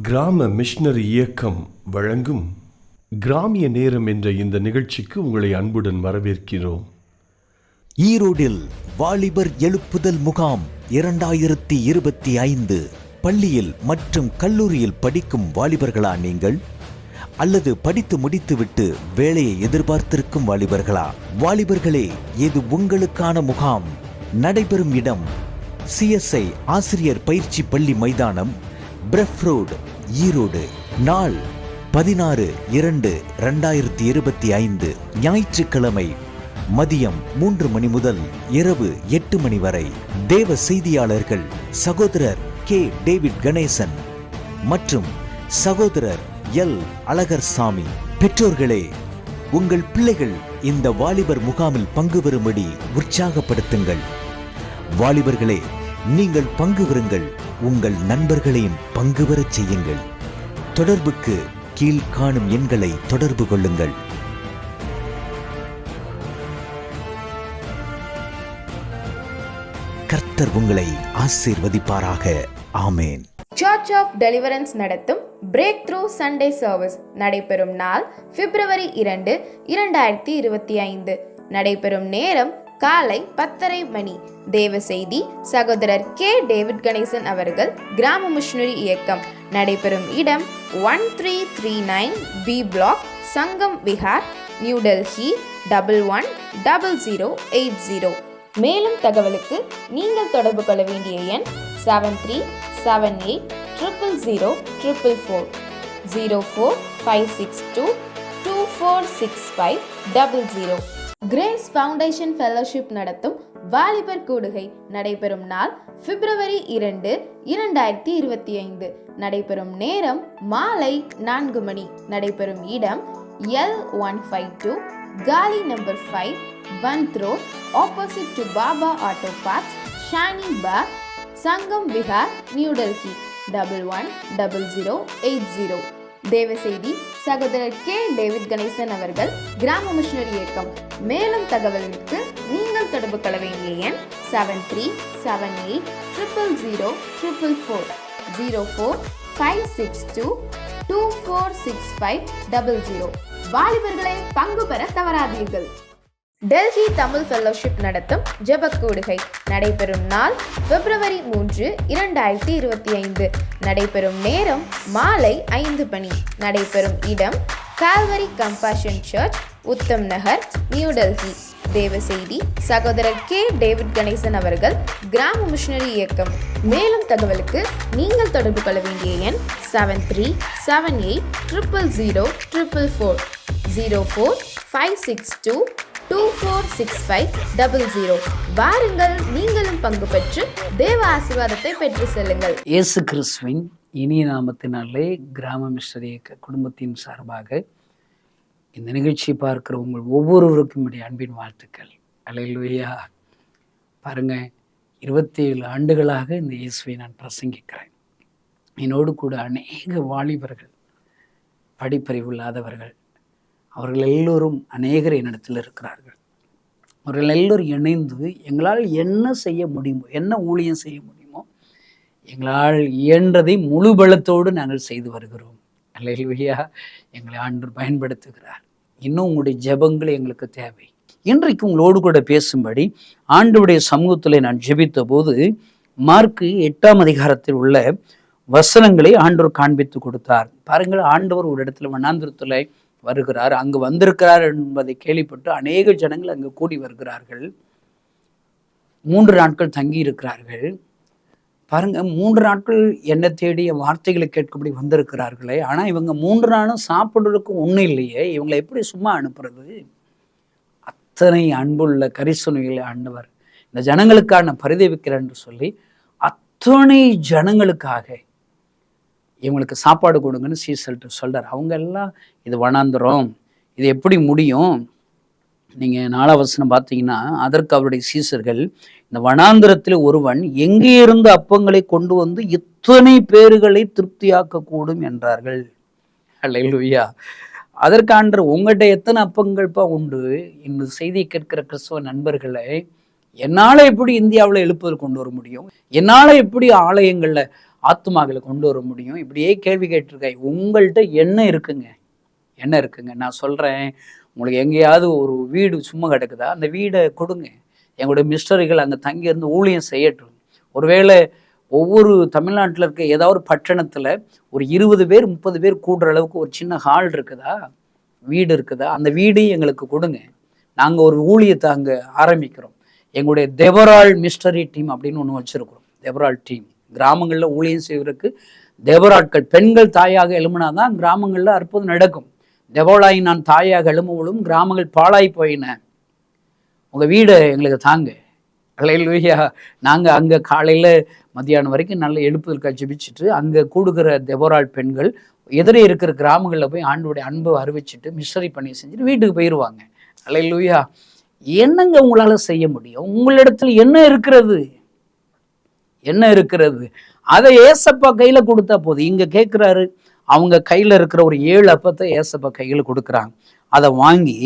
கிராம மிஷனரி இயக்கம் வழங்கும் கிராமிய நேரம் என்ற இந்த நிகழ்ச்சிக்கு உங்களை அன்புடன் வரவேற்கிறோம். ஈரோடில் வாலிபர் எழுப்புதல் முகாம் 2025. பள்ளியில் மற்றும் கல்லூரியில் படிக்கும் வாலிபர்களா நீங்கள்? அல்லது படித்து முடித்துவிட்டு வேலையை எதிர்பார்த்திருக்கும் வாலிபர்களா? வாலிபர்களே, இது உங்களுக்கான முகாம். நடைபெறும் இடம் CSI ஆசிரியர் பயிற்சி பள்ளி மைதானம், பிரஃப் ரோடு, ஈரோடு. நாள் 16/2/2025 ஞாயிற்றுக்கிழமை மதியம் 3 மணி முதல் இரவு 8 மணி வரை. தேவ செய்தியாளர்கள் சகோதரர் K. டேவிட் கணேசன் மற்றும் சகோதரர் L. அழகர்சாமி. பெற்றோர்களே, உங்கள் பிள்ளைகள் இந்த வாலிபர் முகாமில் பங்கு பெறும்படி உற்சாகப்படுத்துங்கள். வாலிபர்களே, நீங்கள் பங்கு பெறுங்கள், உங்கள் நண்பர்களையும் பங்கு பெறச் செய்யுங்கள். தொடர்புக்கு கீழ்காணும் எண்களை தொடர்பு கொள்ளுங்கள். கர்த்தர் உங்களை ஆசீர்வதிப்பாராக. ஆமேன். சர்ச் ஆஃப் டெலிவரன்ஸ் நடத்தும் பிரேக் த்ரூ சண்டே சர்வீஸ் நடைபெறும் நாள் February 2, 2025. நடைபெறும் நேரம் காலை 10:30 மணி. தேவ செய்தி சகோதரர் K. டேவிட் கணேசன் அவர்கள். கிராம மிஷனரி இயக்கம். நடைபெறும் இடம் 1339 B பிளாக், சங்கம் விஹார், நியூ டெல்லி 110080. மேலும் தகவலுக்கு நீங்கள் தொடர்பு கொள்ள வேண்டிய எண் 7378000444 04562246500. கிரேஸ் ஃபவுண்டேஷன் ஃபெலோஷிப் நடத்தும் வாலிபர் கூடுகை நடைபெறும் நாள் February 2, 2025. நடைபெறும் நேரம் மாலை 4 மணி. நடைபெறும் இடம் L152 காலி number 5 Pant road, opposite to Baba auto parts, Shani பார், சங்கம் விஹார், நியூ டெல்லி 110080. தேவ செய்தி சகோதரர் K. டேவிட் கணேசன் அவர்கள். கிராம மிஷனரி இயக்கம். மேலும் தகவலுக்கு நீங்கள் தொடர்பு கொள்ள வேண்டிய எண் 7378000444 04562246500. வாலிபர்களை பங்கு பெற தவறாதீர்கள். டெல்லி தமிழ் ஃபெலோஷிப் நடத்தும் ஜெபக்கூடுகை நடைபெறும் நாள் February 3, 2025. நடைபெறும் நேரம் மாலை 5 மணி. நடைபெறும் இடம் கால்வரி கம்பேஷன் சர்ச், உத்தம் நகர், நியூ டெல்லி. தேவ செய்தி சகோதரர் K. டேவிட் கணேசன் அவர்கள். கிராம மிஷனரி இயக்கம். மேலும் தகவலுக்கு நீங்கள் தொடர்பு கொள்ள வேண்டிய எண் 7378000444 04562246500. வாருங்கள், நீங்களும் பங்கு பெற்று தேவ ஆசீர்வாதத்தை பெற்று செல்லுங்கள். இயேசு கிறிஸ்துவின் இனிய நாமத்தினாலே கிராம மிஷனரி இயக்க குடும்பத்தின் சார்பாக இந்த நிகழ்ச்சியை பார்க்கிற உங்கள் ஒவ்வொருவருக்கும் என்னுடைய அன்பின் வாழ்த்துக்கள். அல்லேலூயா. பாருங்க, 27 ஆண்டுகளாக இந்த இயேசுவை நான் பிரசங்கிக்கிறேன். என்னோடு கூட அநேக வாலிபர்கள், படிப்பறிவு இல்லாதவர்கள், அவர்கள் எல்லோரும் அநேகர் என்னிடத்தில் இருக்கிறார்கள். அவர்கள் எல்லோரும் இணைந்து எங்களால் என்ன செய்ய முடியுமோ, என்ன ஊழியம் செய்ய முடியுமோ, எங்களால் இயன்றதை முழு பலத்தோடு நாங்கள் செய்து வருகிறோம். அல்லேலூயா. எங்களை ஆண்டவர் பயன்படுத்துகிறார். இன்னும் உங்களுடைய ஜெபங்கள் எங்களுக்கு தேவை. இன்றைக்கு உங்களோடு கூட பேசும்படி ஆண்டவருடைய சமூகத்தில் நான் ஜெபித்த போது மார்க்கு 8ஆம் அதிகாரத்தில் உள்ள வசனங்களை ஆண்டவர் காண்பித்து கொடுத்தார். பாருங்கள், ஆண்டவர் ஒரு இடத்துல வனாந்திரத்தில் வருகிறார். அங்கு வந்திருக்கிறார் என்பதை கேள்விப்பட்டு அநேக ஜனங்கள் அங்கு கூடி வருகிறார்கள். 3 நாட்கள் தங்கி இருக்கிறார்கள். பாருங்க, 3 நாட்கள் என்ன தேடிய வார்த்தைகளை கேட்கபடி வந்திருக்கிறார்களே. ஆனால் இவங்க 3 நாளும் சாப்பிடுறதுக்கு ஒன்றும் இல்லையே, இவங்களை எப்படி சும்மா அனுப்புறது? அத்தனை அன்புள்ள கரிசனைகளை ஆண்டவர் இந்த ஜனங்களுக்காக நான் பரிதவிக்கிறேன் என்று சொல்லி அத்தனை ஜனங்களுக்காக இவங்களுக்கு சாப்பாடு கொடுங்கன்னு சீசல்ட்டு சொல்கிறார். அவங்க எல்லாம் இது வனாந்திரம், இது எப்படி முடியும்? நீங்கள் 4ஆம் வசனம் பார்த்தீங்கன்னா, அதற்கு அவருடைய சீசர்கள், இந்த வனாந்திரத்தில் ஒருவன் எங்கே இருந்து அப்பங்களை கொண்டு வந்து இத்தனை பேர்களை திருப்தியாக்கக்கூடும் என்றார்கள். அல்லேலூயா. அதற்கு ஆண்டவர், உங்கள்கிட்ட எத்தனை அப்பங்கள்ப்பா உண்டு? இந்த செய்தியை கேட்கிற கிறிஸ்தவ நண்பர்களை, என்னால் எப்படி இந்தியாவில் எழுப்புதல் கொண்டு வர முடியும்? என்னால் எப்படி ஆலயங்களில் ஆத்துமாக்களை கொண்டு வர முடியும்? இப்படியே கேள்வி கேட்டிருக்காய். உங்கள்கிட்ட என்ன இருக்குங்க? என்ன இருக்குங்க? நான் சொல்கிறேன், உங்களுக்கு எங்கேயாவது ஒரு வீடு சும்மா கிடக்குதா? அந்த வீடை கொடுங்க. எங்களுடைய மிஸ்டரிகள் அங்கே தங்கியிருந்து ஊழியம் செய்யட்டும். ஒருவேளை ஒவ்வொரு தமிழ்நாட்டில் இருக்க ஏதாவது ஒரு பட்டணத்தில் ஒரு 20 பேர் 30 பேர் கூடுற அளவுக்கு ஒரு சின்ன ஹால் இருக்குதா, வீடு இருக்குதா? அந்த வீடையும் எங்களுக்கு கொடுங்க. நாங்கள் ஒரு ஊழியத்தை அங்கே ஆரம்பிக்கிறோம். எங்களுடைய தெபரால் மிஸ்டரி டீம் அப்படின்னு ஒன்று வச்சுருக்கிறோம். தெபரால் டீம் கிராமங்களில் ஊழியம் செய்வதற்கு தெபராட்கள் பெண்கள் தாயாக எழும்பினாதான் கிராமங்களில் அற்புதம் நடக்கும். தெபோலாய் நான் தாயாக எழும்புவதும் கிராமங்கள் பாழாய் போயின. உங்கள் வீடை எங்களுக்கு தாங்க. அல்லேலூயா. நாங்கள் அங்கே காலையில் மத்தியானம் வரைக்கும் நல்ல எழுப்புதலுக்காக ஜெபிச்சுட்டு அங்கே கூடுகிற தெபோரால் பெண்கள் எதிரே இருக்கிற கிராமங்களில் போய் ஆண்டோடைய அன்பை அறிவிச்சுட்டு மிஸ்டரி பண்ணி செஞ்சுட்டு வீட்டுக்கு போயிடுவாங்க. அல்லேலூயா. என்னங்க உங்களால் செய்ய முடியும்? உங்களிடத்துல என்ன இருக்கிறது? என்ன இருக்கிறது? அதை ஏசப்பா கையில் கொடுத்தா போதும். இங்கே கேட்குறாரு, அவங்க கையில் இருக்கிற ஒரு 7 அப்பத்தை ஏசப்பா கையில் கொடுக்குறாங்க. அதை வாங்கி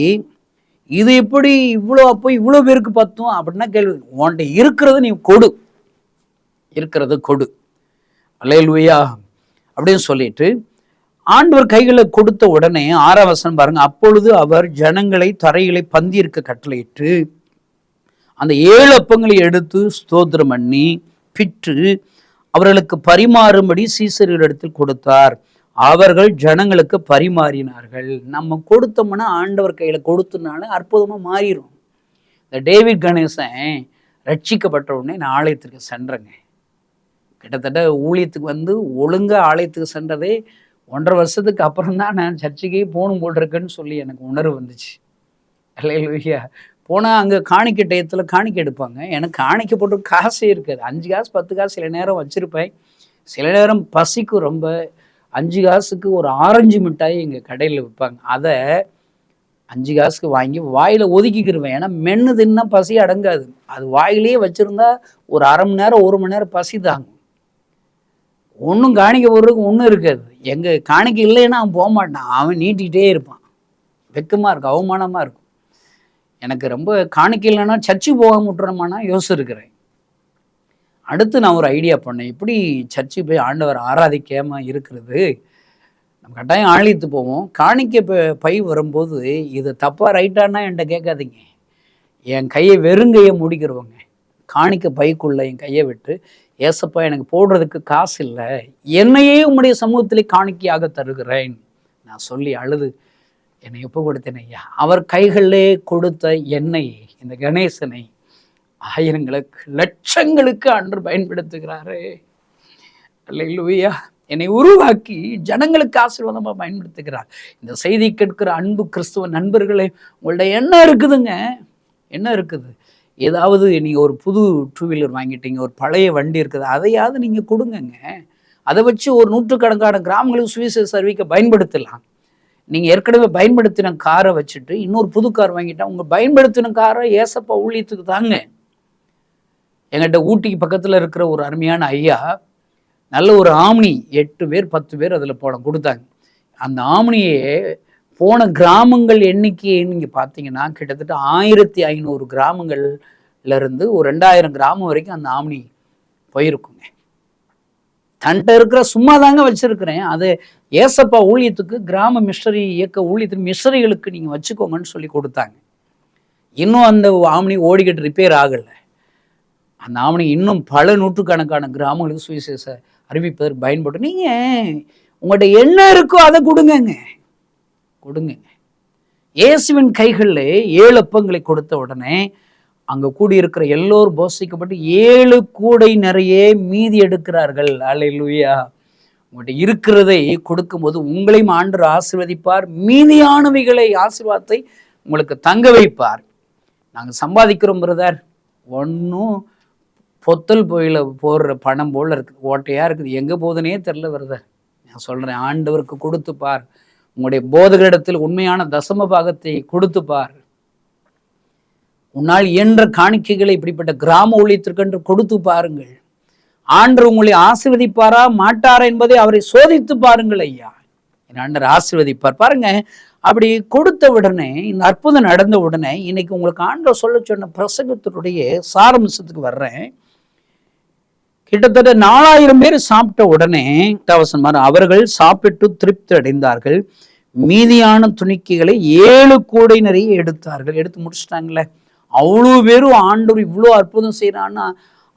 இது எப்படி இவ்வளோ அப்போ இவ்வளோ பேருக்கு பத்தும் அப்படின்னா கேள்வி. உன்கிட்ட இருக்கிறது நீ கொடு, இருக்கிறது கொடு. அல்லேலூயா அப்படின்னு சொல்லிட்டு ஆண்டவர் கைகளை கொடுத்த உடனே 6ஆம் வசனம் பாருங்க. அப்பொழுது அவர் ஜனங்களை தரைகளை பந்தியிருக்க கட்டளையிட்டு அந்த 7 அப்பங்களை எடுத்து ஸ்தோத்திரம் பண்ணி பிற்று அவர்களுக்கு பரிமாறும்படி சீசரிடத்தில் கொடுத்தார். அவர்கள் ஜனங்களுக்கு பரிமாறினார்கள். நம்ம கொடுத்தோம்னா ஆண்டவர் கையில் கொடுத்தனால அற்புதமாக மாறிடும். இந்த டேவிட் கணேசன் ரட்சிக்கப்பட்ட உடனே நான் ஆலயத்துக்கு சென்றேங்க. கிட்டத்தட்ட ஊழியத்துக்கு வந்து ஒழுங்காக ஆலயத்துக்கு சென்றதே 1.5 வருஷத்துக்கு அப்புறம் தான் நான் சர்ச்சைக்கே போகணும் போல் இருக்குன்னு சொல்லி எனக்கு உணர்வு வந்துச்சு. அல்லேலூயா. போனால் அங்கே காணிக்கை டயத்தில் காணிக்கை எடுப்பாங்க. எனக்கு காணிக்கை போட்டு காசே இருக்காது. 5 காசு 10 காசு சில நேரம் வச்சுருப்பேன். சில நேரம் பசிக்கும் ரொம்ப. 5 காசுக்கு ஒரு ஆரஞ்சு மிட்டாய் எங்கள் கடையில் விற்பாங்க. அதை 5 காசுக்கு வாங்கி வாயில் ஒதுக்கிக்கிடுவேன். ஏன்னா மென்று தின்னா பசி அடங்காது. அது வாயிலேயே வச்சுருந்தா ஒரு 1/2 மணி நேரம் 1 மணி நேரம் பசி தாங்க. ஒன்றும் காணிக்கை போடுறதுக்கு ஒன்றும் இருக்காது. எங்கள் காணிக்கை இல்லைன்னா அவன் போக மாட்டான். அவன் நீட்டிகிட்டே இருப்பான். வெக்கமாக இருக்கும், அவமானமாக இருக்கும். எனக்கு ரொம்ப காணிக்கை இல்லைன்னா சர்ச்சுக்கு போகாம விட்டுறோமானா யோசிச்சிருக்கிறேன். அடுத்து நான் ஒரு ஐடியா பண்ணேன். எப்படி சர்ச்சுக்கு போய் ஆண்டவர் ஆராதிக்காமல் இருக்கிறது? நம்ம கட்டாயம் ஆலயத்து போவோம். காணிக்கை பை வரும்போது இது தப்பாக ரைட்டானா என்கிட்ட கேட்காதீங்க. என் கையை வெறுங்கையை முடிக்கிறவங்க காணிக்கை பைக்குள்ளே என் கையை விட்டு, ஏசப்பா எனக்கு போடுறதுக்கு காசு இல்லை, என்னையே உம்முடைய சமூகத்திலே காணிக்கையாக தருகிறேன் நான் சொல்லி அழுது என்னை ஒப்பு கொடுத்தேன் ஐயா. அவர் கைகளிலே கொடுத்த எண்ணெய் இந்த கணேசனை ஆயிரங்களுக்கு லட்சங்களுக்கு அன்று பயன்படுத்துகிறாரு. அல்லேலூயா. என்னை உருவாக்கி ஜனங்களுக்கு ஆசீர்வாதமாக பயன்படுத்துகிறார். இந்த செய்தி கேட்கிற அன்பு கிறிஸ்துவ நண்பர்களே, உங்கள்ட்ட என்ன இருக்குதுங்க? என்ன இருக்குது? ஏதாவது நீங்கள் ஒரு புது 2 வீலர் வாங்கிட்டீங்க, ஒரு பழைய வண்டி இருக்குது, அதையாவது நீங்கள் கொடுங்கங்க. அதை வச்சு ஒரு 100கணக்கான கிராமங்களுக்கு சுவிசேஷ அறிவிக்க பயன்படுத்தலாம். நீங்கள் ஏற்கனவே பயன்படுத்தின காரை வச்சுட்டு இன்னொரு புது கார் வாங்கிட்டா உங்கள் பயன்படுத்தின காரை ஏசப்பா ஊழியத்துக்கு தாங்க. எங்கிட்ட ஊட்டிக்கு பக்கத்தில் இருக்கிற ஒரு அருமையான ஐயா நல்ல ஒரு ஆம்னி 8 பேர் 10 பேர் அதில் கொடுத்தாங்க. அந்த ஆம்னியே போன கிராமங்கள் எண்ணிக்கையை நீங்கள் பார்த்தீங்கன்னா கிட்டத்தட்ட 1500 கிராமங்கள்லேருந்து ஒரு 2000 கிராமம் வரைக்கும் அந்த ஆம்னி போயிருக்குங்க. தன்ட்ட இருக்கிற சும்மா தாங்க வச்சுருக்கிறேன், அதை ஏசப்பா ஊழியத்துக்கு கிராம மிஷனரி இயக்க ஊழியத்துக்கு மிஷனரிகளுக்கு நீங்கள் வச்சுக்கோங்கன்னு சொல்லி கொடுத்தாங்க. இன்னும் அந்த ஆம்னி ஓடிக்கிட்டு ரிப்பேர் ஆகலை. அந்த ஆம்னி இன்னும் பல நூற்றுக்கணக்கான கிராமங்களுக்கு சுவிசேஷ அறிவிப்பதற்கு பயன்பட்டு. நீங்கள் உங்கள்கிட்ட என்ன இருக்கோ அதை கொடுங்கங்க. இயேசுவின் கைகளில் 7 அப்பங்களை கொடுத்த உடனே அங்கே கூடியிருக்கிற எல்லோரும் போஷிக்கப்பட்டு 7 கூடை நிறைய மீதி எடுக்கிறார்கள். அல்லேலூயா. உங்கள்கிட்ட இருக்கிறதை கொடுக்கும்போது உங்களையும் ஆண்டவர் ஆசீர்வதிப்பார். மீதியானவைகளை ஆசீர்வாதத்தை உங்களுக்கு தங்க வைப்பார். நாங்கள் சம்பாதிக்கிறோம் பிரதர், ஒன்றும் பொத்தல் போயில போடுற பணம் போல் இருக்குது, ஓட்டையாக இருக்குது, எங்கே போகுதுன்னே தெரில பிரதர். நான் சொல்கிறேன், ஆண்டவருக்கு கொடுத்து பார். உங்களுடைய போதகரிடத்தில் உண்மையான தசம பாகத்தை கொடுத்து பார். உன்னால் இயன்ற காணிக்கைகளை இப்படிப்பட்ட கிராம ஊழியத்திற்கென்று கொடுத்து பாருங்கள். ஆண்டவர் உங்களை ஆசீர்வதிப்பாரா மாட்டாரா என்பதை அவரை சோதித்து பாருங்கள் ஐயா. என் ஆண்டவர் ஆசீர்வதிப்பார். பாருங்க, அப்படி கொடுத்த உடனே இந்த அற்புதம் நடந்த உடனே இன்னைக்கு உங்களுக்கு ஆண்டவர் சொல்ல சொன்ன பிரசங்கத்தினுடைய சாரம்சத்துக்கு வர்றேன். கிட்டத்தட்ட 4000 பேர் சாப்பிட்ட உடனே அவர்கள் சாப்பிட்டு திருப்தி அடைந்தார்கள். மீதியான துணிக்கைகளை 7 கூடை நிறைய எடுத்தார்கள். எடுத்து முடிச்சிட்டாங்களே. அவ்வளோ பேரும் ஆண்டவர் இவ்வளோ அற்புதம் செய்யறான்னா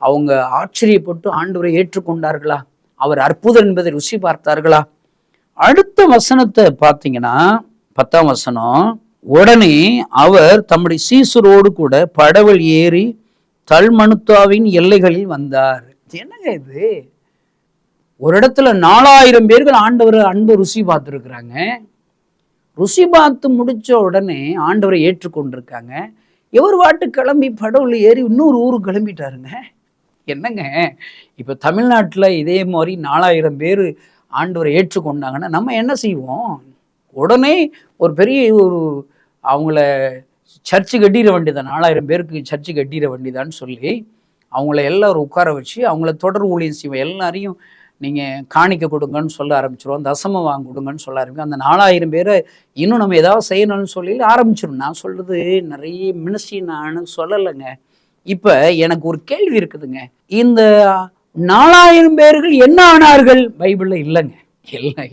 அவங்க ஆச்சரியப்பட்டு ஆண்டவரை ஏற்றுக்கொண்டார்களா? அவர் அற்புதம் என்பதை ருசி பார்த்தார்களா? அடுத்த வசனத்தை பார்த்தீங்கன்னா 10ஆம் வசனம், உடனே அவர் தம்முடைய சீசரோடு கூட படவில் ஏறி தல்மனுத்தாவின் எல்லைகளில் வந்தார். என்னங்க இது? ஒரு இடத்துல 4000 பேர்கள் ஆண்டவர் அன்பு ருசி பார்த்துருக்குறாங்க. ருசி பார்த்து முடிச்ச உடனே ஆண்டவரை ஏற்றுக்கொண்டிருக்காங்க. எவர் வாட்டு கிளம்பி படவுல ஏறி இன்னொரு ஊருக்கு கிளம்பிட்டாருங்க. என்னங்க, இப்போ தமிழ்நாட்டில் இதே மாதிரி 4000 பேர் ஆண்டவரை ஏற்றுக்கொண்டாங்கன்னா நம்ம என்ன செய்வோம்? உடனே ஒரு பெரிய அவங்கள சர்ச்சு கட்டிட வேண்டியதான், 4000 பேருக்கு சர்ச்சு கட்டிட வேண்டியதான்னு சொல்லி அவங்கள எல்லாரும் உட்கார வச்சு அவங்கள தொடர் ஊழியம் செய்வோம். எல்லாரையும் நீங்கள் காணிக்க கொடுங்கன்னு சொல்ல ஆரம்பிச்சிருவோம், தசமம் வாங்க கொடுங்கன்னு சொல்ல ஆரம்பிக்கும். அந்த 4000 பேரை இன்னும் நம்ம ஏதாவது செய்யணும்னு சொல்லி ஆரம்பிச்சிடும். நான் சொல்கிறது நிறைய மினிஸ்ட்ரி நான் சொல்லலைங்க. இப்போ எனக்கு ஒரு கேள்வி இருக்குதுங்க. இந்த 4000 பேர்கள் என்ன ஆனார்கள்? பைபிளில் இல்லைங்க.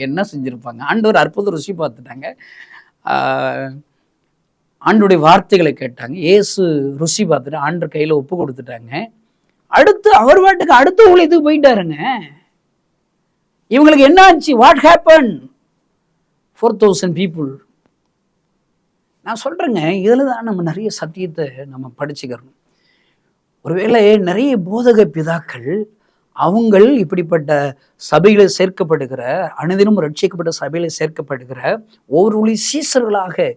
என்ன செஞ்சுருப்பாங்க? ஆண்டவர் அற்புத ருசி பார்த்துட்டாங்க, ஆண்டோடைய வார்த்தைகளை கேட்டாங்க, இயேசு ருசி பார்த்துட்டு ஆண்டர் கையில் ஒப்பு கொடுத்துட்டாங்க. அடுத்து அவர் வாட்டுக்கு அடுத்த ஊழியத்துக்கு போயிட்டாருங்க. இவங்களுக்கு என்ன ஆச்சு? What happen? 4000 பீப்புள். நான் சொல்றேங்க, இதில் தான் நம்ம நிறைய சத்தியத்தை நம்ம படிச்சுக்கிறோம். ஒருவேளை நிறைய போதக பிதாக்கள் அவங்கள் இப்படிப்பட்ட சபைகளை சேர்க்கப்படுகிற, அனுதினம் ரட்சிக்கப்பட்ட சபைகளை சேர்க்கப்படுகிற ஒவ்வொரு சீசர்களாக,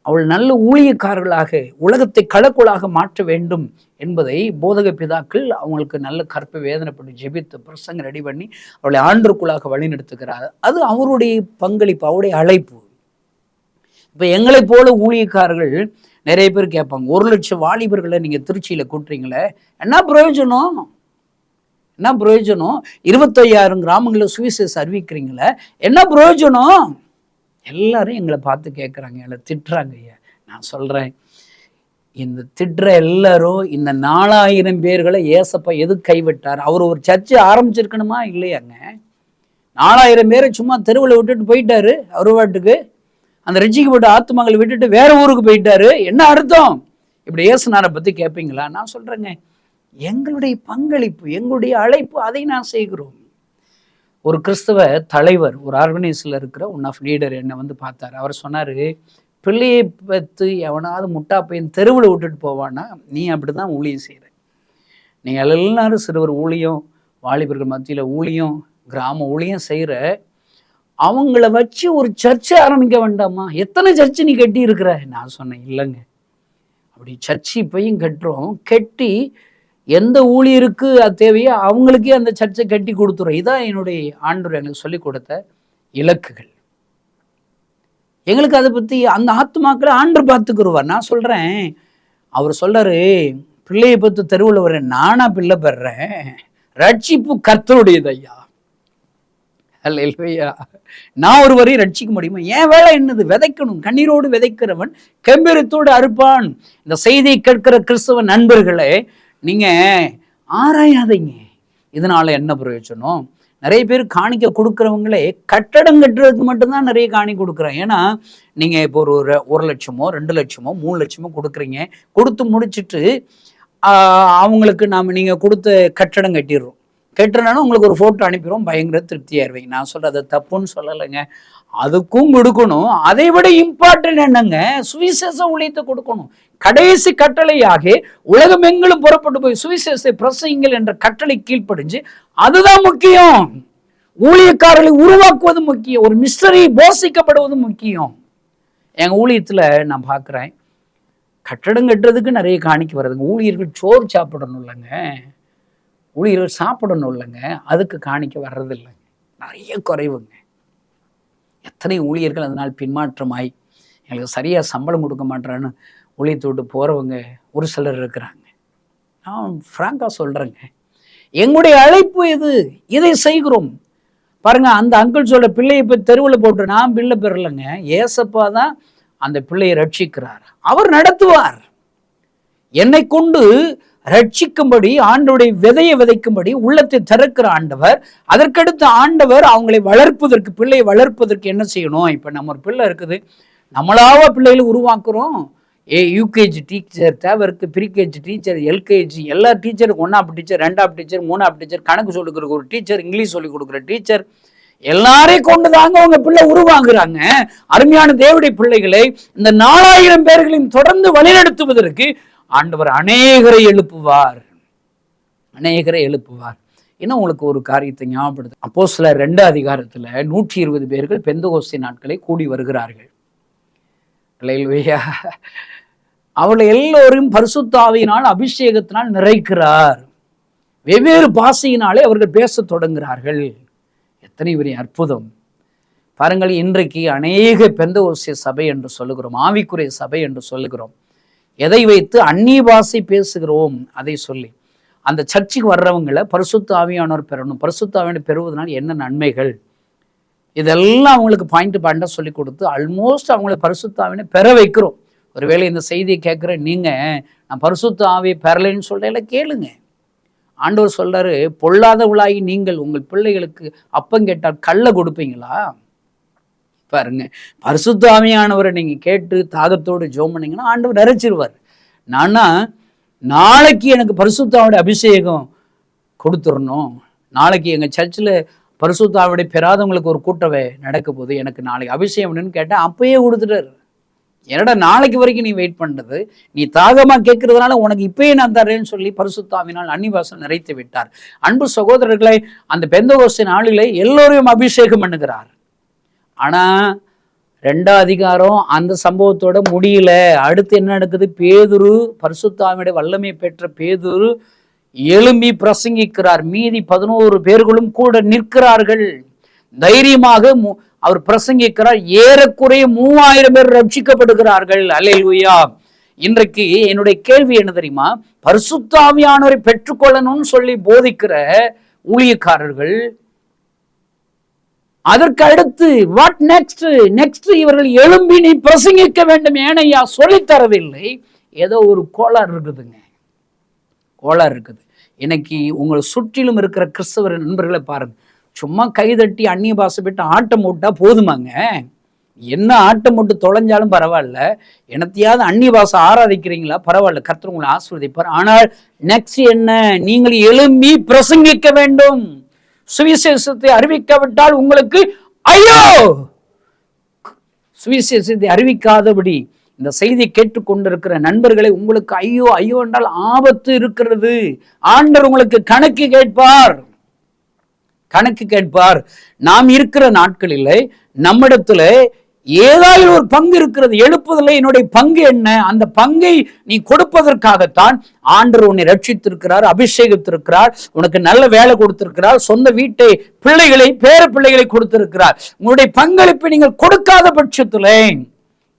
அவள் நல்ல ஊழியக்காரர்களாக உலகத்தை களக்குள்ளாக மாற்ற வேண்டும் என்பதை போதக பிதாக்கள் அவங்களுக்கு நல்ல கற்பை வேதனைப்பட்டு ஜெபித்து பிரசங்க ரெடி பண்ணி அவளை ஆண்டுக்குள்ளாக வழிநடத்துகிறார். அது அவருடைய பங்களிப்பு, அவருடைய அழைப்பு. இப்போ எங்களை போல ஊழியக்காரர்கள் நிறைய பேர் கேட்பாங்க, 1 லட்சம் வாலிபர்களை நீங்கள் திருச்சியில் கூட்டுறீங்களே, என்ன பிரயோஜனம்? என்ன பிரயோஜனம்? 25,000 கிராமங்களில் சுவிசேஷம் அறிவிக்கிறீங்களே, என்ன பிரயோஜனம்? எல்லாரும் எங்களை பார்த்து கேட்குறாங்க, எங்களை திட்டுறாங்க. ஐயா, நான் சொல்கிறேன், இந்த திட்டுற எல்லாரும் இந்த 4000 பேர்களை ஏசப்பா எது கைவிட்டார்? அவர் ஒரு சர்ச்சை ஆரம்பிச்சிருக்கணுமா இல்லையாங்க? 4000 பேரை சும்மா தெருவில் விட்டுட்டு போயிட்டாரு. அவர் வாட்டுக்கு அந்த ரட்சிக்கப்பட்ட ஆத்துமங்களை விட்டுட்டு வேற ஊருக்கு போயிட்டாரு. என்ன அர்த்தம்? இப்படி இயேசுநாதரை பற்றி கேட்பீங்களா? நான் சொல்கிறேங்க, எங்களுடைய பங்களிப்பு, எங்களுடைய அழைப்பு, அதை நான் செய்கிறோம். ஒரு கிறிஸ்தவ தலைவர், ஒரு ஆர்கனைஸில் இருக்கிற ஒன் ஆஃப் லீடர் என்னை வந்து பார்த்தார். அவர் சொன்னார், பிள்ளையை பற்றி எவனாவது முட்டா பையன் தெருவில் விட்டுட்டு போவான்னா நீ அப்படி தான் ஊழியம் செய்கிற. நீங்கள் எல்லாரும் சிறுவர் ஊழியம், வாலிபர்கள் மத்தியில் ஊழியம், கிராம ஊழியம் செய்கிற, அவங்கள வச்சு ஒரு சர்ச்சை ஆரம்பிக்க வேண்டாமா? எத்தனை சர்ச்சு நீ கட்டி இருக்கிற? நான் சொன்னேன், இல்லைங்க, அப்படி சர்ச்சு இப்பையும் கட்டுறோம், கட்டி எந்த ஊழியருக்கு அது தேவையோ அவங்களுக்கே அந்த சர்ச்சை கட்டி கொடுத்துரும். இதான் என்னுடைய ஆண்டவர் எனக்கு சொல்லிக் கொடுத்த இலக்குகள். எங்களுக்கு அதை பற்றி அந்த ஆத்துமாக்களை ஆண்டு பார்த்துக்குருவார். நான் சொல்கிறேன், அவர் சொல்கிறாரு, பிள்ளையை பற்றி தெருவில் வர்றேன், நானா பிள்ளை பெறேன், ரட்சிப்பு கர்த்தருடையது ஐயா. அல்லேலூயா. நான் ஒருவரை ரட்சிக்க முடியுமா? என் வேலை என்னது? விதைக்கணும். கண்ணீரோடு விதைக்கிறவன் கெம்பீரத்தோடு அறுப்பான். இந்த செய்தியை கேட்கிற கிறிஸ்தவ நண்பர்களே, நீங்க ஆராயாதீங்க, இதனால என்ன பிரயோஜனம்? நிறைய பேர் காணிக்க கொடுக்குறவங்களே கட்டடம் கட்டுறதுக்கு மட்டும்தான் நிறைய காணி கொடுக்குறேன். ஏன்னா நீங்க இப்போ ஒரு 1 லட்சமோ 2 லட்சமோ 3 லட்சமோ கொடுக்குறீங்க, கொடுத்து முடிச்சுட்டு அவங்களுக்கு நீங்க கொடுத்த கட்டடம் கட்டுறனாலும் உங்களுக்கு ஒரு ஃபோட்டோ அனுப்பிடுவோம், பயங்கர திருப்தியாக இருவீங்க. நான் சொல்கிறது அது தப்புன்னு சொல்லலைங்க, அதுக்கும் கொடுக்கணும். அதை விட இம்பார்ட்டன்ட் என்னங்க? சுவிசேஷ ஊழியத்தை கொடுக்கணும். கடைசி கட்டளையாக உலகம் எங்களும் புறப்பட்டு போய் சுவிசேஷத்தை பிரசங்கிங்கள் என்ற கட்டளை கீழ்ப்படிஞ்சு, அதுதான் முக்கியம். ஊழியக்காரர்களை உருவாக்குவது முக்கியம், ஒரு மிஸ்டரி போஷிக்கப்படுவது முக்கியம். எங்கள் ஊழியத்தில் நான் பார்க்குறேன், கட்டடம் கட்டுறதுக்கு நிறைய காணிக்க வருதுங்க. ஊழியர்கள் சோறு சாப்பிடணும் இல்லைங்க, ஊழியர்கள் சாப்பிடணும் இல்லைங்க, அதுக்கு காணிக்க வர்றது இல்லைங்க, நிறைய குறைவுங்க. எத்தனை ஊழியர்கள் அதனால் பின்மாற்றமாய் எங்களுக்கு சரியாக சம்பளம் கொடுக்க மாட்டேறான்னு ஊழியத்தை விட்டு போகிறவங்க ஒரு சிலர் இருக்கிறாங்க. நான் ஃப்ராங்காக சொல்கிறேங்க, எங்களுடைய அழைப்பு இது, இதை செய்கிறோம். பாருங்க, அந்த அங்கிள் சொல்ற பிள்ளையை போய் தெருவில் போட்டு நான் பிள்ளை பெறலைங்க, ஏசப்பா தான் அந்த பிள்ளையை ரட்சிக்கிறார், அவர் நடத்துவார். என்னை கொண்டு ரட்சிக்கும்படி ஆண்டவருடைய விதையை விதைக்கும்படி உள்ளத்தை திறக்கிற ஆண்டவர். அதற்கடுத்து ஆண்டவர் அவங்களை வளர்ப்பதற்கு, பிள்ளையை வளர்ப்பதற்கு என்ன செய்யணும்? இப்போ நம்ம ஒரு பிள்ளை இருக்குது, நம்மளாவ பிள்ளைகளை உருவாக்குறோம். யூகேஜி டீச்சர் தேவை இருக்கு, ப்ரீகேஜி டீச்சர், எல்கேஜி, எல்லா டீச்சருக்கு 1ஆப் டீச்சர், 2ஆப் டீச்சர், 3ஆப் டீச்சர், கணக்கு சொல்லிக் கொடுக்குற ஒரு டீச்சர், இங்கிலீஷ் சொல்லிக் கொடுக்குற டீச்சர், எல்லாரையும் கொண்டுதாங்க அவங்க பிள்ளை உருவாக்குறாங்க. அருமையான தேவனுடைய பிள்ளைகளை இந்த 4000 பேர்களையும் தொடர்ந்து வழிநடத்துவதற்கு ஆண்டவர் அநேகரை எழுப்புவார். இன்னும் உங்களுக்கு ஒரு காரியத்தை ஞாபகப்படுது. அப்போஸ்தலர் 2 அதிகாரத்துல 120 பேர்கள் பெந்தெகோஸ்தே நாட்களை கூடி வருகிறார்கள். அல்லேலூயா. அவளை எல்லோரும் பரிசுத்த ஆவியினால் அபிஷேகத்தினால் நிறைக்கிறார். வெவ்வேறு பாஷையினாலே அவர்கள் பேச தொடங்குகிறார்கள். எத்தனை பெரிய அற்புதம் பாருங்கள். இன்றைக்கு அநேக பெந்தெகோஸ்தே சபை என்று சொல்லுகிறோம், ஆவிக்குரிய சபை என்று சொல்லுகிறோம். எதை வைத்து? அந்நிய பாஷை பேசுகிறோம். அதை சொல்லி அந்த சர்ச்சுக்கு வர்றவங்களை பரிசுத்த ஆவியானவர் பெறணும். பரிசுத்த ஆவியானவர் பெறுவதனால் என்ன நன்மைகள், இதெல்லாம் அவங்களுக்கு பாயிண்ட் சொல்லி கொடுத்து ஆல்மோஸ்ட் அவங்களை பரிசுத்த ஆவியை பெற வைக்கிறோம். ஒருவேளை இந்த செய்தியை கேட்குற நீங்க, நான் பரிசுத்த ஆவியை பெறலைன்னு சொல்றேன், கேளுங்க. ஆண்டவர் சொல்றாரு, பொல்லாதவளாகி நீங்கள் உங்கள் பிள்ளைகளுக்கு அப்பம் கேட்டால் கல்லை கொடுப்பீங்களா? பாருங்க, பரிசுத்த ஆவியானவரை நீங்க கேட்டு தாகத்தோடு ஜெபம் பண்ணீங்கன்னா ஆண்டவர் நிறைச்சிருவார். நானா நாளைக்கு எனக்கு பரிசுத்த ஆவியுடைய அபிஷேகம் கொடுத்துடணும், நாளைக்கு எங்க சர்ச்சில் பரிசுத்த ஆவியுடைய பெறாதவங்களுக்கு ஒரு கூட்டவே நடக்க போது, எனக்கு நாளைக்கு அபிஷேகம் வேணும்னு கேட்டேன், அப்பயே கொடுத்துட்டாரு. என்னடா நாளைக்கு வரைக்கும் நீ வெயிட் பண்றது, நீ தாகமா கேட்கறதுனால உனக்கு இப்பயே நான் தரேன்னு சொல்லி பரிசுத்த ஆவியினால் அன்னிவாசல் நிறைத்து விட்டார். அன்பு சகோதரர்களை, அந்த பெந்தெகோஸ்தே நாளிலே எல்லோரையும் அபிஷேகம் பண்ணுகிறார். ஆனா 2 அதிகாரம் அந்த சம்பவத்தோட முடியல. அடுத்து என்ன நடக்குது? பேதுரு, பரிசுத்த ஆவியுடைய வல்லமை பெற்ற பேதுரு எழும்பி பிரசங்கிக்கிறார். மீதி 11 பேர்களும் கூட நிற்கிறார்கள். தைரியமாக அவர் பிரசங்கிக்கிறார். ஏறக்குறைய 3000 பேர் ரட்சிக்கப்படுகிறார்கள். அல்லேலூயா. இன்றைக்கு என்னுடைய கேள்வி என்ன தெரியுமா? பரிசுத்த ஆவியானவரை பெற்றுக்கொள்ளணும்னு சொல்லி போதிக்கிற ஊழியக்காரர்கள், அதற்கு அடுத்து வாட் நெக்ஸ்ட் இவர்கள் எழும்பி நீ பிரசங்கிக்க வேண்டும், ஏனையா சொல்லித்தரவில்லை. ஏதோ ஒரு கோளாறு இருக்குதுங்க, கோளாறு இருக்குது. இன்னைக்கு உங்களை சுற்றிலும் இருக்கிற கிறிஸ்தவ நண்பர்களை பாருங்க, சும்மா கைதட்டி அந்நிய பாஷை போட்டு ஆட்டம் போட்டா போதுமாங்க? என்ன ஆட்டம் போட்டு தொலைஞ்சாலும் பரவாயில்ல, என்னத்தையாவது அந்நிய பாஷை ஆராதிக்கிறீங்களா? பரவாயில்ல, கர்த்தர் உங்களை ஆசீர்வதிப்பார். ஆனால் நெக்ஸ்ட் என்ன? நீங்கள் எழும்பி பிரசங்கிக்க வேண்டும். சுவிசேஷத்தை அறிவிக்காவிட்டால் உங்களுக்கு ஐயோ! சுவிசேஷத்தை அறிவிக்காதபடி இந்த செய்தி கேட்டுக்கொண்டிருக்கிற நண்பர்களை, உங்களுக்கு ஐயோ ஐயோ என்றால் ஆபத்து இருக்கிறது. ஆண்டவர் உங்களுக்கு கணக்கு கேட்பார். நாம் இருக்கிற நாட்களில் நம்மிடத்துல ஏதாவது ஒரு பங்கு இருக்கிறது. எழுப்புதலை என்னுடைய பங்கு என்ன? அந்த பங்கை நீ கொடுப்பதற்காகத்தான் ஆண்டவர் உன்னை ரட்சித்திருக்கிறார், அபிஷேகித்திருக்கிறார், உனக்கு நல்ல வேலை கொடுத்திருக்கிறார், சொந்த வீட்டை, பிள்ளைகளை, பேர பிள்ளைகளை கொடுத்திருக்கிறார். உங்களுடைய பங்களிப்பை நீங்கள் கொடுக்காத பட்சத்துல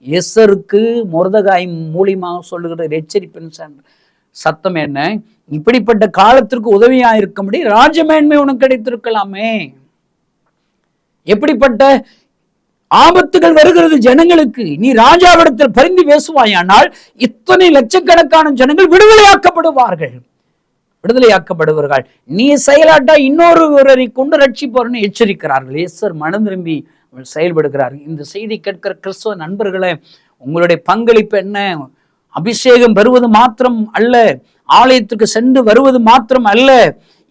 எஸ்தருக்கு மொர்தெகாய் மூலியமாக சொல்லுகிற எச்சரிப்பின் சத்தம் என்ன? இப்படிப்பட்ட காலத்திற்கு உதவியா இருக்கும்படி ராஜமேன்மை உனக்கு கிடைத்திருக்கலாமே. எப்படிப்பட்ட ஆபத்துகள் வருகிறது ஜனங்களுக்கு, நீ ராஜாவிடத்தில் பரிந்து பேசுவாயானால் இத்தனை லட்சக்கணக்கான ஜனங்கள் விடுதலையாக்கப்படுவார்கள். நீ செயலாட்டா இன்னொருவரை கொண்டு ரட்சிப்பவர்னு எச்சரிக்கிறார்கள். எஸ்தர் மனம் திரும்பி செயல்படுகிறார்கள். இந்த செய்தி கேட்கிற கிறிஸ்தவ நண்பர்களை, உங்களுடைய பங்களிப்பு என்ன? அபிஷேகம் பெறுவது மாத்திரம் அல்ல, ஆலயத்துக்கு சென்று வருவது மாத்திரம் அல்ல,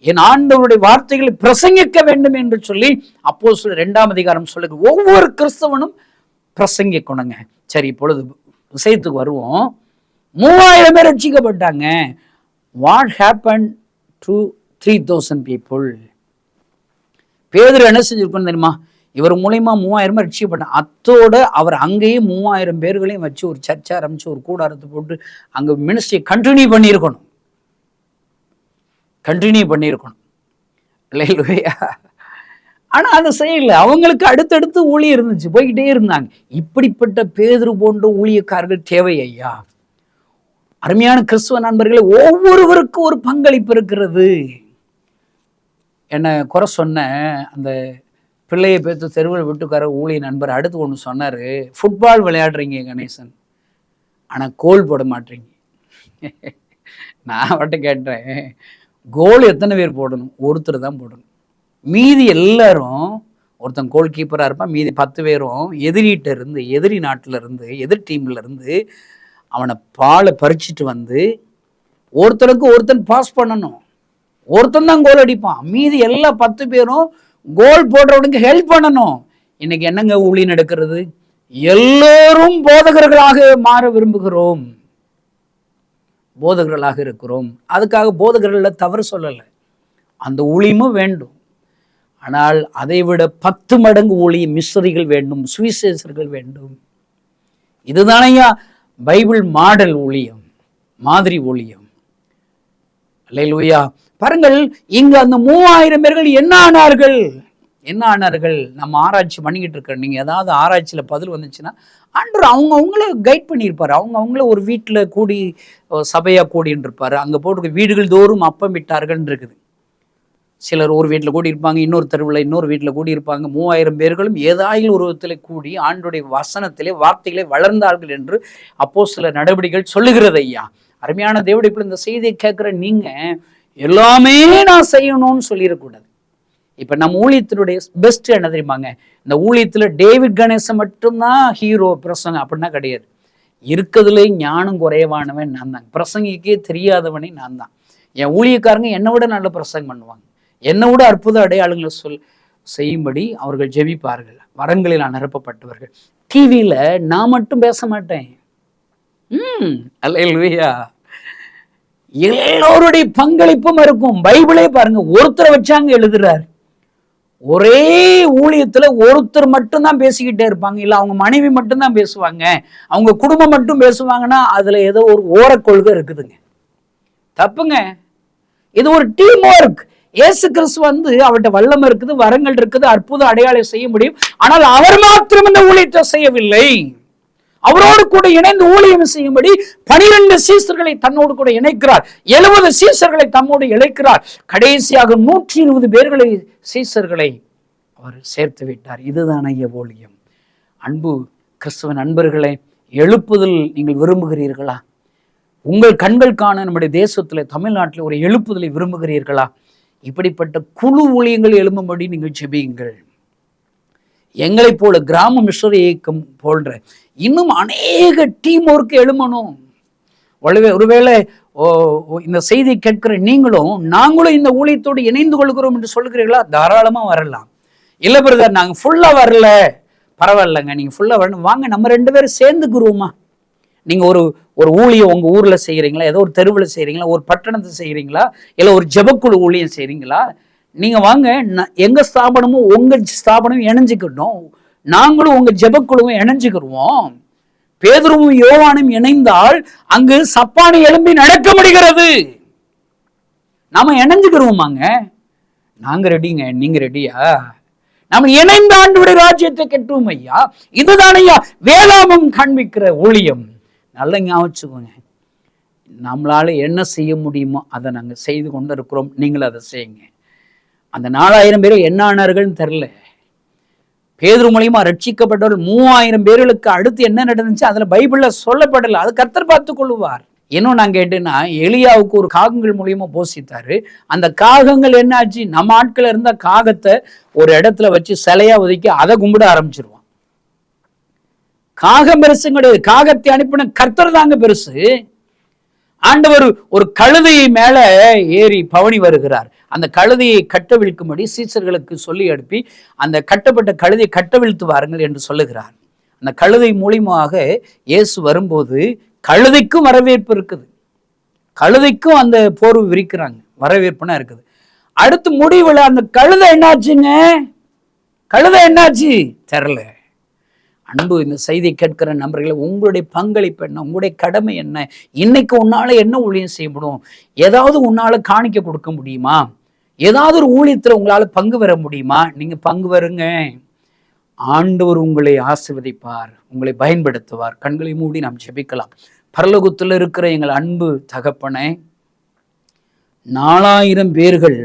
என் ஆண்டவருடைய வார்த்தைகளை பிரசங்கிக்க வேண்டும் என்று சொல்லி அப்போஸ்தலர் 2ஆம் அதிகாரம் சொல்லுங்க. ஒவ்வொரு கிறிஸ்தவனும் பிரசங்கிக்கணுங்க. சரி, இப்பொழுது விஷயத்துக்கு வருவோம். 3000 பேர் ரட்சிக்கப்பட்டாங்க. What happen to 3000 people? பேதுரு என்ன செஞ்சிருக்கணும் தெரியுமா? இவர் மூலயமா 3000 பேர் ரட்சிக்கப்பட்டாங்க. அத்தோட அவர் அங்கேயே 3000 பேர்களையும் வச்சு ஒரு சர்ச்சை ஆரம்பிச்சு ஒரு கூடாரத்தை போட்டு அங்க மினிஸ்ட்ரியை கண்டினியூ பண்ணியிருக்கணும். ஆனா அதை செய்யல. அவங்களுக்கு அடுத்தடுத்து ஊழியம் இருந்துச்சு, போய்கிட்டே இருந்தாங்க. இப்படிப்பட்ட பேதுரு போன்ற ஊழியக்காரர்கள் தேவை ஐயா. அருமையான கிறிஸ்துவ நண்பர்களே, ஒவ்வொருவருக்கும் ஒரு பங்களிப்பு இருக்கிறது. என்ன குறை சொன்ன அந்த பிள்ளையை பேத்து தெருவில் விட்டுக்கார ஊழிய நண்பர் அடுத்து ஒன்று சொன்னாரு, ஃபுட்பால் விளையாடுறீங்க கணேசன், ஆனா கோல் போட மாட்டீங்க. நான் அவட்ட கேட்டேன், கோல் எத்தனை பேர் போடணும்? ஒருத்தர் தான் போடணும். மீதி எல்லாரும், ஒருத்தன் கோல் கீப்பராக இருப்பான், மீதி 10 பேரும் எதிரிகிட்ட இருந்து, எதிரி நாட்டில் இருந்து, எதிர் டீம்ல இருந்து அவனை பாலை பறிச்சுட்டு வந்து ஒருத்தனுக்கு ஒருத்தன் பாஸ் பண்ணணும். ஒருத்தன் தான் கோல் அடிப்பான், மீதி எல்லா 10 பேரும் கோல் போடுறவனுக்கு ஹெல்ப் பண்ணணும். இன்னைக்கு என்னங்க ஊழி நடக்கிறது? எல்லோரும் போதகர்களாக மாற விரும்புகிறோம், போதகர்களாக இருக்கிறோம். அதுக்காக போதகர்களில் தவறு சொல்லலை, அந்த ஊழியமும் வேண்டும். ஆனால் அதை விட 10 மடங்கு ஊழியம் மிஷனரிகள் வேண்டும், சுவிசேஷர்கள் வேண்டும். இதுதானையா பைபிள் மாடல் ஊழியம், மாதிரி ஊழியம். அல்லேலூயா. பாருங்கள், இங்க அந்த 3000 பேர்கள் என்ன ஆனார்கள்? என்ன ஆனார்கள்? நம்ம ஆராய்ச்சி பண்ணிக்கிட்டு இருக்கோம். நீங்க ஏதாவது ஆராய்ச்சியில பதில் வந்துச்சுன்னா ஆண்டவர் அவங்கள கைட் பண்ணியிருப்பாரு. அவங்கள ஒரு வீட்டில் கூடி சபையா கூடின்னு இருப்பாரு. அங்க போட்டு வீடுகள் தோறும் அப்பம் விட்டார்கள் இருக்குது. சிலர் ஒரு வீட்டில் கூடி இருப்பாங்க, இன்னொரு தெருவில் இன்னொரு வீட்டில் கூடி இருப்பாங்க. 3000 பேர்களும் ஏதாயில் உருவத்தில் கூடி ஆண்டுடைய வசனத்திலே வார்த்தைகளை வளர்ந்தார்கள் என்று அப்போஸ்தலர் நடவடிக்கைகள் சொல்லுகிறது. ஐயா, அருமையான தேவனுடைய இப்படி இந்த செய்தியை கேட்குற நீங்க எல்லாமே நான் செய்யணும்னு சொல்லிடக்கூடாது. இப்போ நம்ம ஊழியத்தினுடைய பெஸ்ட் என்ன தெரியுமாங்க? இந்த ஊழியத்தில் டேவிட் கணேசன் மட்டும்தான் ஹீரோ பிரசங்க அப்படின்னா கிடையாது. இருக்கிறதுல ஞானம் குறைவானவன் நான் தான், பிரசங்கிக்கே தெரியாதவனே நான் தான். என் ஊழியக்காரங்க என்னை விட நல்ல பிரசங்கம் பண்ணுவாங்க, என்னை விட அற்புத அடையாளங்களை செய்யும்படி அவர்கள் ஜெபிப்பார்கள். வரங்களில் நான் நிரப்பப்பட்டவர்கள். டிவியில நான் மட்டும் பேச மாட்டேன். அல்லேலூயா. எல்லோருடைய பங்களிப்பும் இருக்கும். பைபிளே பாருங்க, ஒருத்தரை வச்சாங்க எழுதுறாரு. ஒரே ஊழியத்துல ஒருத்தர் மட்டும்தான் பேசிக்கிட்டே இருப்பாங்க, இல்ல அவங்க மனைவி மட்டும்தான் பேசுவாங்க, அவங்க குடும்பம் மட்டும் பேசுவாங்கன்னா அதுல ஏதோ ஒரு ஓரக்கொள்கை இருக்குதுங்க. தப்புங்க. இது ஒரு டீம் ஒர்க். இயேசு கிறிஸ்து அவர்கிட்ட வல்லமை இருக்குது, வரங்கள் இருக்குது, அற்புத அடையாளம் செய்ய முடியும். ஆனால் அவர் மாத்திரம் இந்த ஊழியத்தை செய்யவில்லை. அவரோடு கூட இணைந்து ஊழியம் செய்யும்படி 12 சீசர்களை தன்னோடு கூட இணைக்கிறார். 70 சீசர்களை தம்மோடு இணைக்கிறார். கடைசியாக 120 பேர்களை சீசர்களை அவர் சேர்த்து விட்டார். இதுதான் ஐயா ஊழியம். அன்பு கிறிஸ்துவ நண்பர்களே, எழுப்புதல் நீங்கள் விரும்புகிறீர்களா? உங்கள் கண்கள் காண நம்முடைய தேசத்தில், தமிழ்நாட்டில் ஒரு எழுப்புதலை விரும்புகிறீர்களா? இப்படிப்பட்ட குழு ஊழியங்கள் எழும்பும்படி நீங்கள் ஜெபியுங்கள். எங்களைப் போல கிராம மிஷனரி இயக்கம் போன்ற இன்னும் அநேக டீம் ஒர்க் எழுமணும். ஒருவேளை இந்த செய்தி கேட்கிற நீங்களும் நாங்களும் இந்த ஊழியத்தோடு இணைந்து கொள்கிறோம் என்று சொல்கிறீர்களா? தாராளமாக வரலாம். இல்லை பிரதர், நாங்கள் ஃபுல்லாக வரல, பரவாயில்லைங்க, நீங்கள் ஃபுல்லாக வரணும், வாங்க நம்ம 2 பேரும் சேர்ந்துக்குருவோமா? நீங்கள் ஒரு ஊழியம் உங்கள் ஊரில் செய்கிறீங்களா, ஏதோ ஒரு தெருவில் செய்கிறீங்களா, ஒரு பட்டணத்தை செய்கிறீங்களா, இல்லை ஒரு ஜெபக்குழு ஊழியம் செய்கிறீங்களா? நீங்கள் வாங்க, எங்கள் ஸ்தாபனமும் உங்கள் ஸ்தாபனமும் இணைஞ்சிக்கிட்டோம், நாங்களும் உங்கள் ஜெபக்குழுவும் இணைஞ்சுக்கிடுவோம். பேதுருவும் யோவானும் இணைந்தால் அங்கு சப்பானி எழும்பி நடக்க முடிகிறது. நாம இணைஞ்சுக்கிறோமாங்க? நாங்க ரெடிங்க, நீங்க ரெடியா? நாம இணைந்த ஆண்டவருடைய ராஜ்யத்தை கட்டுவோம் ஐயா. இதுதான் ஐயா வேதாமம் காண்பிக்கிற ஊழியம். நல்ல ஞாபகம், நம்மளால என்ன செய்ய முடியுமோ அதை நாங்க செய்து கொண்டு இருக்கிறோம். நீங்களும் அதை செய்யுங்க. அந்த 4000 பேர் என்ன ஆனார்கள்னு தெரியல. பேதுரு மூலியமா ரட்சிக்கப்பட்டவர்கள் 3000 பேர்களுக்கு அடுத்து என்ன நடந்துச்சு அதுல பைபிள்ல சொல்லப்படல. அது கர்த்தர் பார்த்து கொள்ளுவார். இன்னும் நான் கேட்டேன்னா, எலியாவுக்கு ஒரு காகங்கள் மூலியமா போஷித்தாரு. அந்த காகங்கள் என்னாச்சு? நம்ம ஆட்கள் இருந்த காகத்தை ஒரு இடத்துல வச்சு சிலையா ஒதுக்கி அதை கும்பிட ஆரம்பிச்சிருவான். காகம் பெருசு கிடையாது, காகத்தை அனுப்பின கர்த்தர் தாங்க பெருசு. ஆண்டவர் ஒரு கழுதையை மேல ஏறி பவனி வருகிறார். அந்த கழுதையை கட்டவிழ்க்கும்படி சீசர்களுக்கு சொல்லி அனுப்பி அந்த கட்டப்பட்ட கழுதையை கட்டவிழ்த்து வாருங்கள் என்று சொல்லுகிறார். அந்த கழுதை மூலியமாக இயேசு வரும்போது கழுதைக்கும் வரவேற்பு இருக்குது, கழுதைக்கும் அந்த போர்வு விரிக்கிறாங்க, வரவேற்புனா இருக்குது. அடுத்து முடிவுல அந்த கழுதை என்னாச்சுங்க? கழுதை என்னாச்சு தெரியல. அன்பு, இந்த செய்தியை கேட்கிற நண்பர்களே, உங்களுடைய பங்களிப்பு என்ன? உங்களுடைய கடமை என்ன? இன்னைக்கு உன்னால என்ன ஊழியம் செய்ய முடியும்? ஏதாவது உன்னால காணிக்க கொடுக்க முடியுமா? ஏதாவது ஒரு ஊழியத்துல உங்களால பங்கு பெற முடியுமா? நீங்க பங்கு வருங்க. ஆண்டவர் உங்களை ஆசீர்வதிப்பார், உங்களை பயன்படுத்துவார். கண்களை மூடி நாம் ஜெபிக்கலாம். பரலோகத்தில் இருக்கிற எங்கள் அன்பு தகப்பனே, 4000 பேர்கள்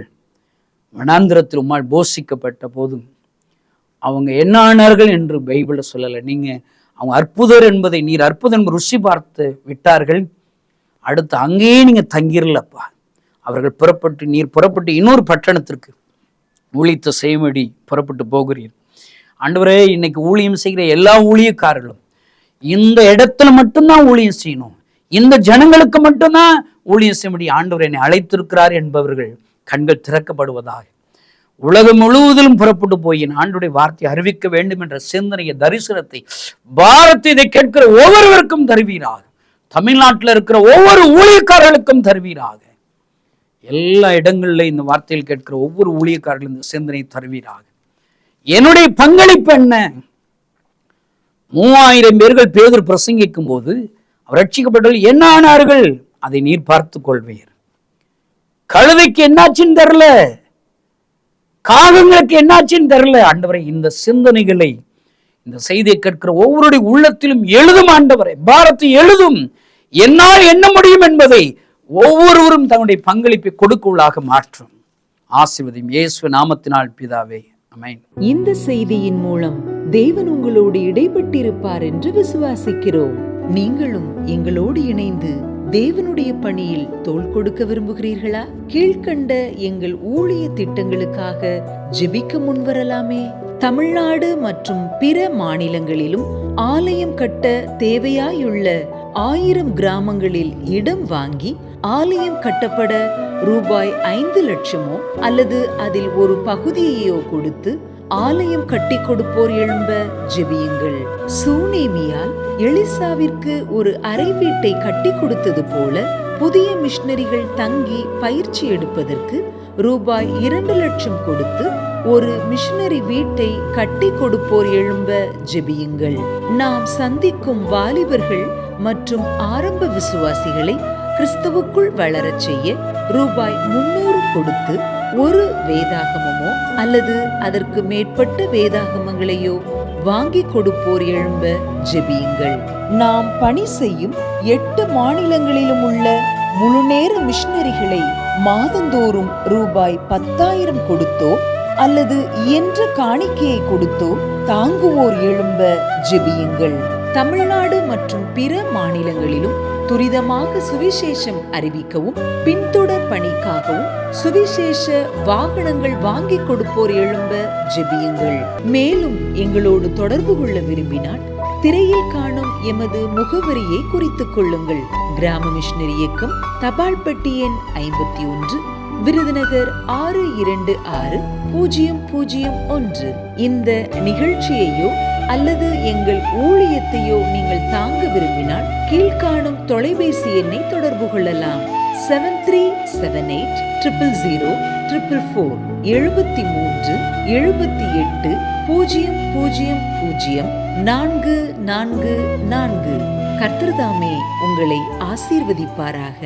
வனாந்திரத்தில் உம்மால் போஷிக்கப்பட்ட போதும் அவங்க என்ன ஆனார்கள் என்று பைபிளில் சொல்லலை. நீங்க அவங்க அற்புதர் என்பதை, நீர் அற்புதம் ருசி பார்த்து விட்டார்கள். அடுத்து அங்கேயே நீங்கள் தங்கிடலப்பா. அவர்கள் நீர் புறப்பட்டு இன்னொரு பட்டணத்திற்கு ஊழியத்தை செய்யும்படி புறப்பட்டு போகிறீர். ஆண்டவரே, இன்னைக்கு ஊழியம் செய்கிற எல்லா ஊழியக்காரர்களும் இந்த இடத்துல மட்டும்தான் ஊழியம் செய்யணும், இந்த ஜனங்களுக்கு மட்டும்தான் ஊழியம் செய்யும்படி ஆண்டவர் என்னை அழைத்திருக்கிறார் என்பவர்கள் கண்கள் திறக்கப்படுவதாக. உலகம் முழுவதிலும் புறப்பட்டு போய் என் ஆண்டுடைய வார்த்தையை அறிவிக்க வேண்டும் என்ற சிந்தனையை, தரிசனத்தை, பாரத்தை இதை கேட்கிற ஒவ்வொருவருக்கும் தருவீராக. தமிழ்நாட்டில் இருக்கிற ஒவ்வொரு ஊழியக்காரர்களுக்கும் தருவீராக. எல்லா இடங்களில் இந்த வார்த்தையில் கேட்கிற ஒவ்வொரு ஊழியக்காரர்களும் இந்த சிந்தனை தருவீராக. என்னுடைய பங்களிப்பு என்ன? 3000 பேர்கள் பேதுரு பிரசங்கிக்கும் போது அவர் ரட்சிக்கப்பட்டவர்கள் என்ன ஆனார்கள்? அதை நீர் பார்த்து கொள்வீர். கழுதைக்கு என்னாச்சுன்னு தெரியல, காகங்களுக்கு என்னாச்சுன்னு தெரியல. ஆண்டவரை, இந்த சிந்தனைகளை, இந்த செய்தியை கேட்கிற ஒவ்வொருடைய உள்ளத்திலும் எழுதும் ஆண்டவரை, பாரத்தை எழுதும். என்னால் என்ன முடியும் என்பதை ஒவ்வொருவரும் தன்னுடைய பங்களிப்பை கொடுக்குள்ளாக மாற்றும். ஆசீர்வதியும் இயேசு நாமத்தினால் பிதாவே, ஆமென். இந்த செய்தியின் மூலம் தேவன் உங்களோடு இடைப்பட்டிருப்பார் என்று விசுவாசிக்கிறோம். நீங்களும் எங்களோடு இணைந்து தேவனுடைய பணியில் தோள் கொடுக்க விரும்புகிறீர்களா? கீழ்கண்ட எங்கள் ஊழிய திட்டங்களுக்காக ஜெபிக்க முன்வரலாமே. தமிழ்நாடு மற்றும் பிற மாநிலங்களிலும் ஆலயம் கட்ட தேவையாயுள்ள 1000 கிராமங்களில் இடம் வாங்கி ஆலயம் கட்டப்பட ரூபாய் 5 லட்சமோ அல்லது அதில் ஒரு பகுதியையோ கொடுத்து ஆலயம் கட்டி கொடுப்போர் எழும்ப ஜெபியுங்கள். சூனேமியால் எலிசாவிற்கு ஒரு அறை வீட்டை கட்டி கொடுத்தது போல புதிய மிஷனரிகள் தங்கி பயிற்சி எடுப்பதற்கு ரூபாய் 2 லட்சம் கொடுத்து ஒரு மிஷனரி வீட்டை கட்டி கொடுப்போர் எழும்ப ஜெபியுங்கள். நாம் சந்திக்கும் வாலிபர்கள் மற்றும் ஆரம்ப விசுவாசிகளை கிறிஸ்துவுக்குள் வளரச் செய்ய ரூபாய் 300 கொடுத்து ஒரு வேதாகமமோ அல்லது அதற்கு மேற்பட்ட வேதாகமங்களையோ வாங்கி கொடுப்போர் எழும்ப ஜெபியுங்கள். நாம் பணி செய்யும் 8 மாநிலங்களிலும் உள்ள முழுநேர மிஷனரிகளை மாதந்தோறும் ரூபாய் 10,000 கொடுத்தோ அல்லது இயன்ற காணிக்கையை கொடுத்தோ தாங்குவோர் எழும்ப ஜெபியுங்கள். தமிழ்நாடு மற்றும் பிற மாநிலங்களிலும் துரிதமாக சுவிசேஷம் அறிவிக்கவும் பின்தொடர் பணிக்காகவும் சுவிசேஷ வாகனங்கள் வாங்கி கொடுப்போர் எழும்ப ஜெபியுங்கள். மேலும் எங்களோடு தொடர்பு கொள்ள விரும்பினால் திரையில் காணும் எமது முகவரியை குறித்துக் கொள்ளுங்கள். கிராம மிஷனரி இயக்கம், தபால் பெட்டி எண் 51, விருதுநகர் 626001. இந்த நிகழ்ச்சியையோ அல்லது எங்கள் ஊழியத்தையோ நீங்கள் தாங்க விரும்பினால் கீழ்காணும் தொலைபேசி எண்ணை தொடர்பு கொள்ளலாம். 73780004 73 78 000 444. கர்த்தர் தாமே உங்களை ஆசீர்வதிப்பாராக.